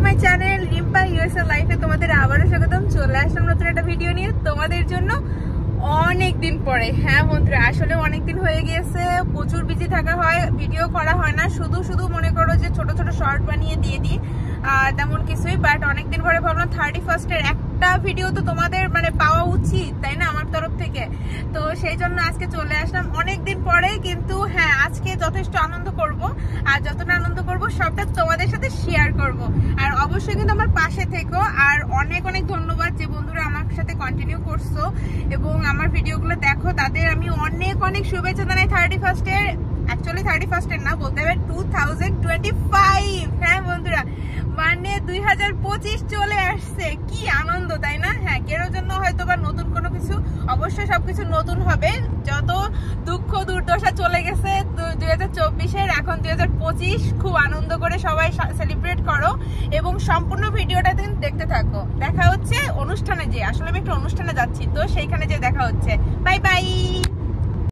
To my channel Rimpa USA লাইফে তোমাদের আবারও স্বাগতম। চলে আসলাম নতুন একটা ভিডিও নিয়ে তোমাদের জন্য অনেকদিন পরে। হ্যাঁ বন্ধুরা, আসলে অনেকদিন হয়ে গিয়েছে, প্রচুর বিজি থাকা হয়, ভিডিও করা হয় না, শুধু মনে করো যে ছোট ছোট শর্ট বানিয়ে দিয়ে দিই, তেমন কিছুই। বাট অনেকদিন পরে ভাবলাম 31st-এর একটা ভিডিও তো তোমাদের মানে পাওয়া উচিত, তাই না, আমার তরফ থেকে। তো সেই জন্য আজকে চলে আসলাম অনেকদিন পরে। কিন্তু হ্যাঁ, আজকে যথেষ্ট আনন্দ করব, আর যতটা আনন্দ করব সবটা তোমাদের সাথে শেয়ার করব। আর অবশ্যই কিন্তু আমার পাশে থেকো। আর অনেক অনেক ধন্যবাদ যে বন্ধুরা আমার সাথে কন্টিনিউ করছো এবং আমার ভিডিওগুলো দেখো, তাদের আমি অনেক অনেক শুভেচ্ছা জানাই 31st-এর। অ্যাকচুয়ালি 31st-এর না, বলতে হবে 2025। হ্যাঁ বন্ধুরা, মানে 2025 চলে আসছে, কি আনন্দ, তাই না? হ্যাঁ, কেরোর জন্য হয়তো বা নতুন কোনো কিছু, অবশ্যই সবকিছু নতুন হবে। যত দুঃখ দুর্দশা চলে গেছে 2024-এর, এখন 2025 খুব আনন্দ করে সবাই সেলিব্রেট করো এবং সম্পূর্ণ ভিডিওটা দেখতে থাকো। দেখা হচ্ছে অনুষ্ঠানে, যে আসলে আমি একটা অনুষ্ঠানে যাচ্ছি, তো সেইখানে যে দেখা হচ্ছে। Bye bye.